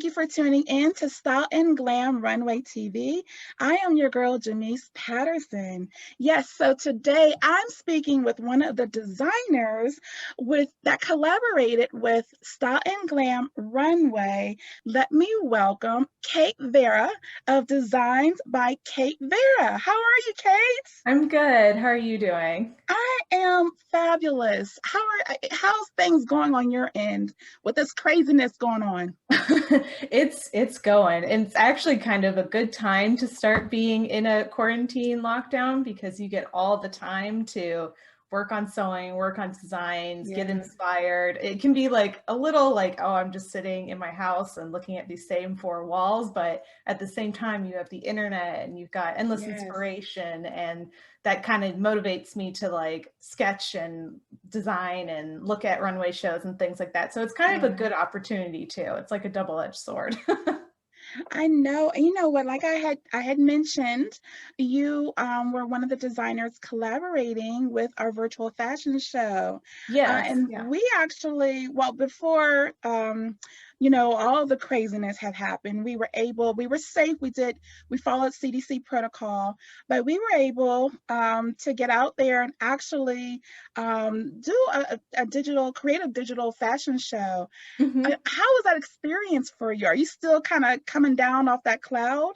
thank you for tuning in to Style and Glam Runway TV. I am your girl, Janice Patterson. Yes, so today I'm speaking with one of the designers that collaborated with Style and Glam Runway. Let me welcome Kait Vareha of Designs by Kait Vareha. How are you, Kait? I'm good. How are you doing? I am fabulous. How's things going on your end with this craziness going on? It's going. And it's actually kind of a good time to start being in a quarantine lockdown because you get all the time to work on sewing, work on designs, get Yeah. inspired. It can be like a little like, oh, I'm just sitting in my house and looking at these same four walls, but at the same time you have the internet and you've got endless Yes. inspiration, and that kind of motivates me to like sketch and design and look at runway shows and things like that. So it's kind of a Yeah. good opportunity too. It's like a double-edged sword. I know. And you know what? Like I had mentioned, you were one of the designers collaborating with our virtual fashion show, Yes, and yeah. we actually, well, before all the craziness had happened, we were safe. We followed CDC protocol, but we were able to get out there and actually do a creative digital fashion show. Mhm. How was that experience for you? Are you still kind of coming down off that cloud?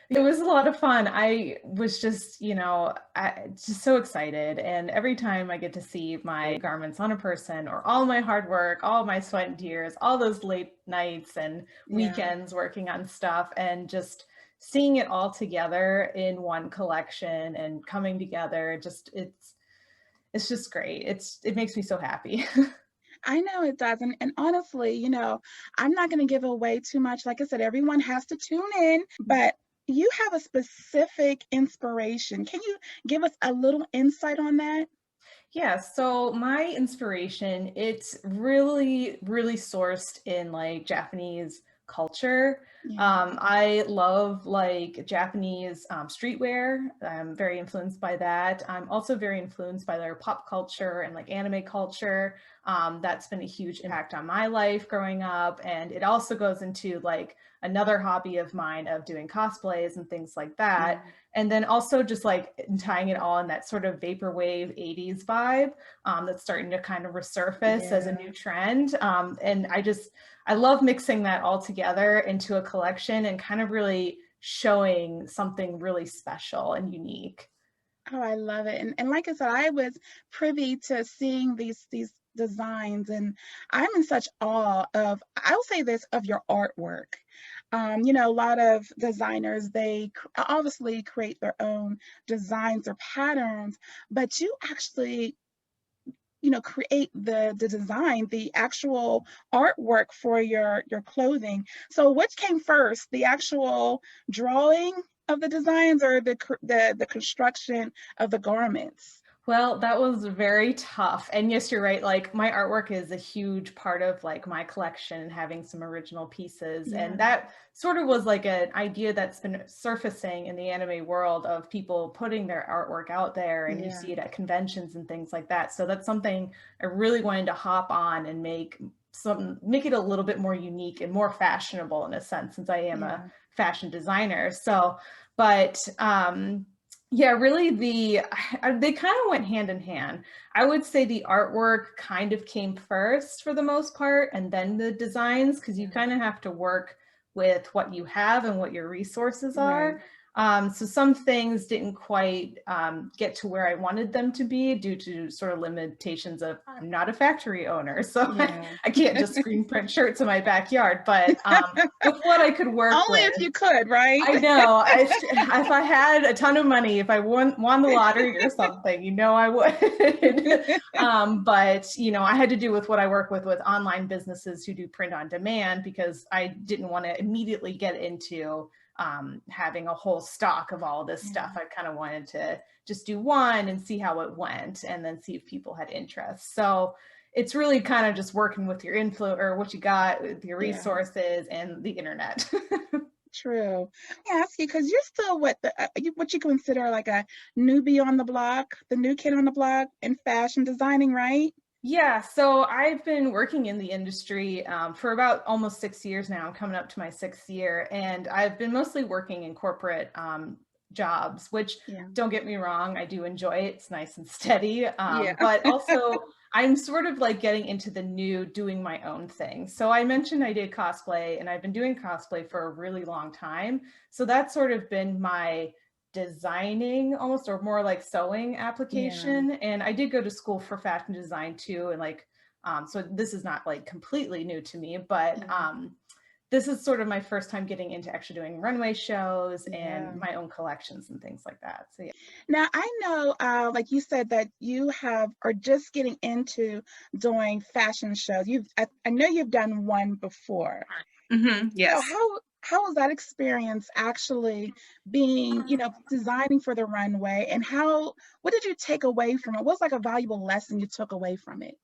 It was a lot of fun. I was just, just so excited. And every time I get to see my garments on a person, or all my hard work, all my sweat and tears, all those late nights and Yeah. weekends working on stuff, and just seeing it all together in one collection and coming together, it's just great. It makes me so happy. I know it does. And honestly, I'm not going to give away too much. Like I said, everyone has to tune in, but you have a specific inspiration. Can you give us a little insight on that? Yeah, so my inspiration, it's really, really sourced in like Japanese culture. Yeah. I love like Japanese streetwear. I'm very influenced by that. I'm also very influenced by their pop culture and like anime culture. That's been a huge impact on my life growing up. And it also goes into like another hobby of mine of doing cosplays and things like that. Yeah. And then also just like tying it all in that sort of vaporwave 80s vibe, that's starting to kind of resurface as a Yeah. new trend. And I love mixing that all together into a collection and kind of really showing something really special and unique. Oh, I love it. And like I said, I was privy to seeing these designs, and I'm in such awe of, I'll say this, of your artwork. A lot of designers, they obviously create their own designs or patterns, but you actually, create the design, the actual artwork for your clothing. So which came first, the actual drawing of the designs or the construction of the garments? Well, that was very tough. And yes, you're right. Like my artwork is a huge part of like my collection, having some original pieces. And Yeah. that sort of was like an idea that's been surfacing in the anime world of people putting their artwork out there, and you Yeah. see it at conventions and things like that. So that's something I really wanted to hop on and make it a little bit more unique and more fashionable in a sense, since I am a Yeah. fashion designer. So, but yeah, really they kind of went hand in hand. I would say the artwork kind of came first for the most part, and then the designs, because you Yeah. kind of have to work with what you have and what your resources Right. are. So some things didn't quite get to where I wanted them to be due to sort of limitations of I'm not a factory owner, so Yeah. I can't just screen print shirts in my backyard. But with what I could work Only with, if you could, right? I know. If I had a ton of money, if I won the lottery or something, I would. But I had to do with what I work with online businesses who do print on demand, because I didn't want to immediately get into having a whole stock of all this stuff. Yeah. I kind of wanted to just do one and see how it went, and then see if people had interest. So it's really kind of just working with your influence, or what you got with your Yeah. resources and the internet. True. I ask you because you're still what you consider like a newbie on the block, the new kid on the block in fashion designing, right? Yeah, so I've been working in the industry for about almost 6 years now. I'm coming up to my 6th year, and I've been mostly working in corporate jobs, which Yeah. don't get me wrong, I do enjoy it. It's nice and steady. Yeah. But also, I'm sort of like getting into the new doing my own thing. So I mentioned I did cosplay, and I've been doing cosplay for a really long time. So that's sort of been my designing almost, or more like sewing Yeah. application. And I did go to school for fashion design too. And like, so this is not like completely new to me, but Yeah. this is sort of my first time getting into actually doing runway shows and Yeah. my own collections and things like that. So yeah. Now, I know, like you said, that you have are just getting into doing fashion shows. I know you've done one before. So Yes. how was that experience actually being, designing for the runway, and what did you take away from it? What's like a valuable lesson you took away from it?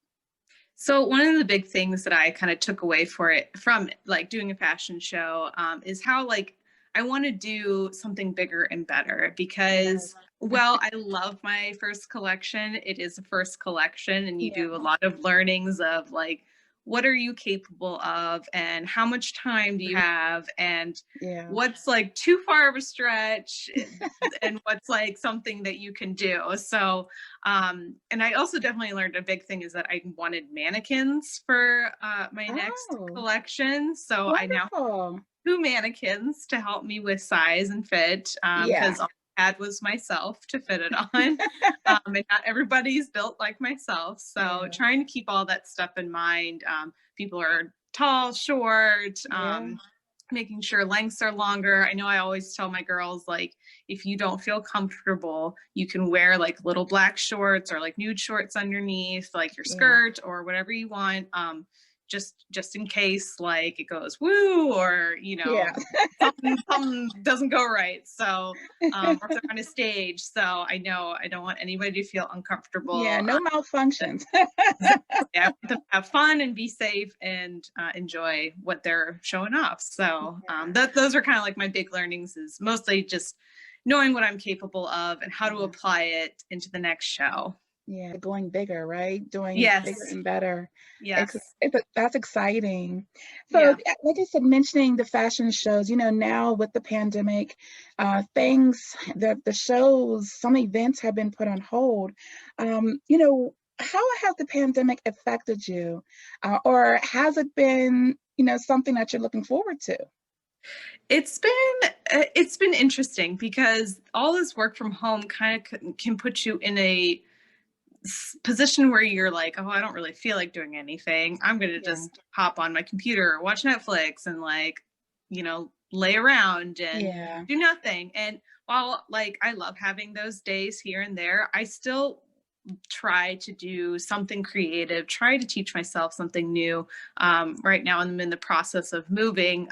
So one of the big things that I kind of took away from like doing a fashion show is how like I want to do something bigger and better Yeah. because well, I love my first collection. It is a first collection and you Yeah. do a lot of learnings of like what are you capable of and how much time do you have and Yeah. what's like too far of a stretch and what's like something that you can do. So and I also definitely learned a big thing is that I wanted mannequins for my next Oh, collection. So I now have wonderful. two mannequins to help me with size and fit Yeah. because all I had was myself to fit it on. And not everybody's built like myself. So Yeah. trying to keep all that stuff in mind. People are tall, short, Yeah. making sure lengths are longer. I know I always tell my girls, like, if you don't feel comfortable, you can wear like little black shorts or like nude shorts underneath, like your Yeah. skirt or whatever you want. Just in case like it goes woo or Yeah. something doesn't go right. So or if they're on a stage. So I know I don't want anybody to feel Yeah, uncomfortable. no malfunctions. Exactly. I want them to have fun and be safe and enjoy what they're showing off. So Yeah. those are kind of like my big learnings is mostly just knowing what I'm capable of and how to Yeah. apply it into the next show. Yeah, going bigger, right? Doing bigger Yes. and better. Yes. That's exciting. So, Yeah. like I said, mentioning the fashion shows, now with the pandemic, the shows, some events have been put on hold. How has the pandemic affected you? Or has it been, something that you're looking forward to? It's been interesting because all this work from home kind of can put you in a position where you're like, oh, I don't really feel like doing anything. I'm going to Yeah. just hop on my computer, watch Netflix, and like, lay around and Yeah. do nothing. And while like I love having those days here and there, I still try to do something creative, try to teach myself something new. Right now, I'm in the process of moving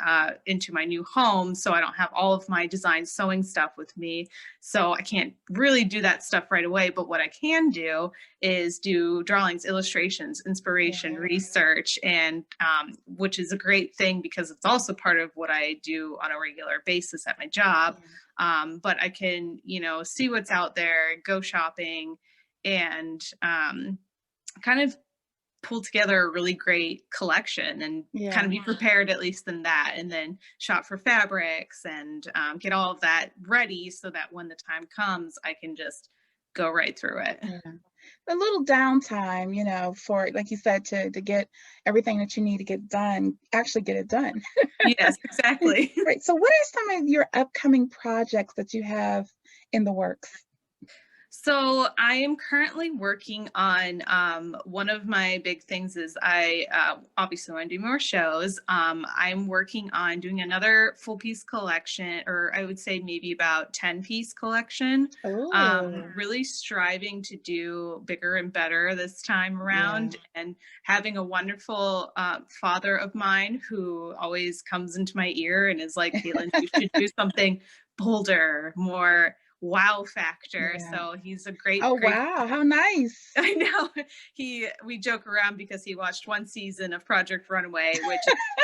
into my new home, so I don't have all of my design sewing stuff with me. So I can't really do that stuff right away. But what I can do is do drawings, illustrations, inspiration, Yeah. research, and which is a great thing because it's also part of what I do on a regular basis at my job. Yeah. But I can, see what's out there, go shopping, and kind of pull together a really great collection and kind of Yeah. be prepared at least in that and then shop for fabrics and get all of that ready so that when the time comes I can just go right through it. Yeah. A little downtime, for, like you said, to get everything that you need to get done, actually get it done. Yes, exactly. Right. So what are some of your upcoming projects that you have in the works? So I am currently working on one of my big things is I obviously want to do more shows. I'm working on doing another full piece collection, or I would say maybe about 10-piece collection. Oh, Really striving to do bigger and better this time yeah. around, and having a wonderful father of mine who always comes into my ear and is like, Caitlin, you should do something bolder, more wow factor. Yeah. So he's a great, Oh, great. wow. How nice. I know. We joke around because he watched one season of Project Runaway, which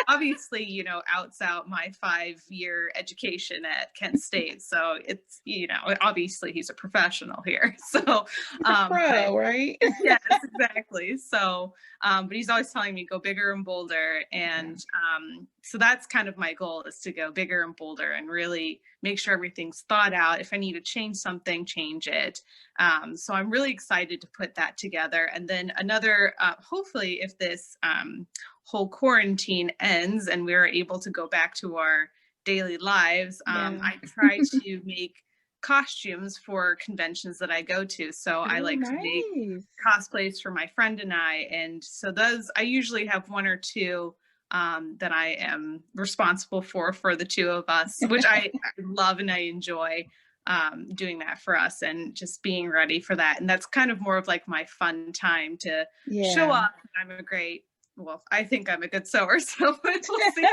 obviously, you know, outs out my 5-year education at Kent State. So it's, you know, obviously he's a professional here. So, He's a but pro, right? yes, exactly. So, but he's always telling me go bigger and bolder. And so that's kind of my goal, is to go bigger and bolder and really make sure everything's thought out. If I need to change something, change it. So I'm really excited to put that together. And then another, hopefully if this whole quarantine ends and we're able to go back to our daily lives, Yeah. I try to make costumes for conventions that I go to. So I Oh, like to make nice. cosplays for my friend and I. And so those, I usually have 1 or 2 that I am responsible for the 2 of us, which I love and I enjoy doing that for us and just being ready for that. And that's kind of more of like my fun time to show Yeah. up. Well, I think I'm a good sewer, so we'll see.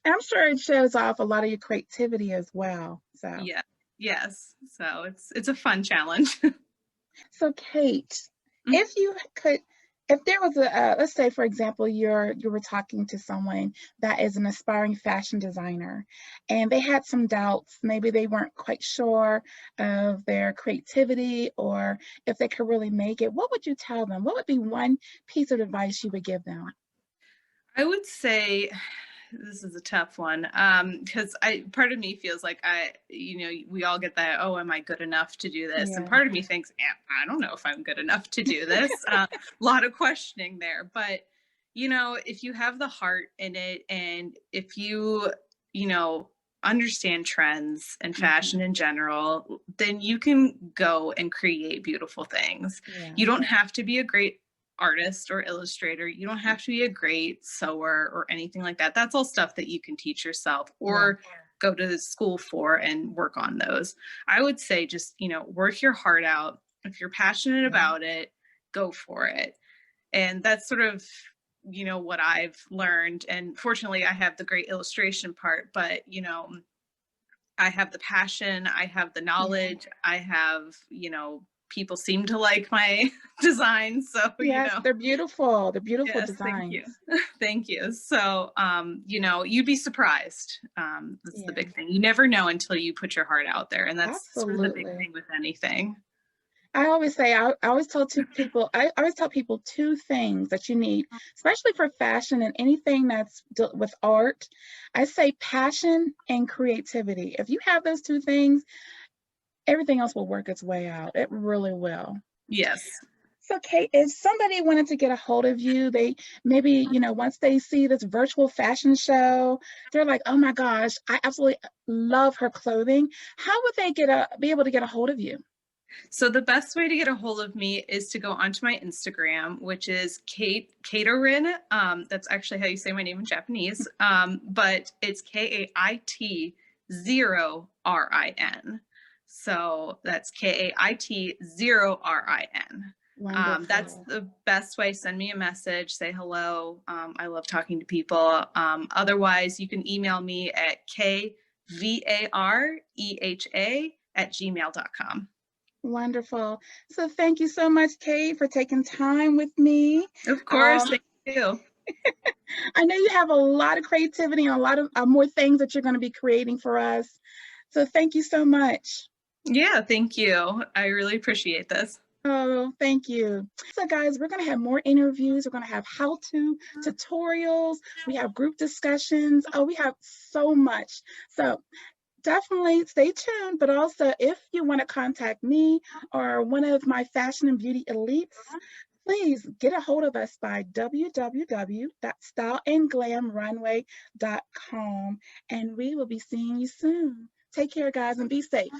And I'm sure it shows off a lot of your creativity as well. So, Yeah. Yes. So it's a fun challenge. so Kate, Mhm. if you could, if there was let's say, for example, you were talking to someone that is an aspiring fashion designer, and they had some doubts. Maybe they weren't quite sure of their creativity or if they could really make it. What would you tell them? What would be one piece of advice you would give them? I would say this is a tough one, because part of me feels like we all get that, oh, am I good enough to do this? And Yeah. part of me thinks, I don't know if I'm good enough to do this. A lot of questioning there. But, you know, if you have the heart in it, and if you know, understand trends and fashion in general, then you can go and create beautiful things. Yeah. You don't have to be a great artist or illustrator. You don't have to be a great sewer or anything like that. That's all stuff that you can teach yourself or go to school for and work on those. I would say just, you know, work your heart out. If you're passionate about it, go for it. And that's sort of, you know, what I've learned. And fortunately, I have the great illustration part, but, you know, I have the passion, I have the knowledge, I have, you know, people seem to like my designs. So, you Yes, know, they're beautiful. They're beautiful yes, thank you. designs. Thank you. So, you know, you'd be surprised. That's the Yeah, big thing. You never know until you put your heart out there. And that's sort of the big absolutely. thing with anything. I always say, I always tell I always tell people 2 things that you need, especially for fashion and anything that's with art. I say passion and creativity. If you have those 2 things, everything else will work its way out. It really will. Yes. So, Kate, if somebody wanted to get a hold of you, they maybe, once they see this virtual fashion show, they're like, oh my gosh, I absolutely love her clothing. How would they be able to get a hold of you? So the best way to get a hold of me is to go onto my Instagram, which is Kaitorin. That's actually how you say my name in Japanese. But it's KAIT0RIN. So that's KAIT0RIN. That's Wonderful. the best way. Send me a message, say hello. I love talking to people. Otherwise, you can email me at kvareha@gmail.com. Wonderful. So thank you so much, Kate, for taking time with me. Of course, Um, thank you. I know you have a lot of creativity and a lot of more things that you're going to be creating for us. So thank you so much. Yeah, thank you. I really appreciate this. Oh, thank you. So guys, we're going to have more interviews. We're going to have how-to tutorials. We have group discussions. Oh, we have so much. So definitely stay tuned. But also, if you want to contact me or one of my fashion and beauty elites, please get a hold of us by www.styleandglamrunway.com. And we will be seeing you soon. Take care, guys, and be safe.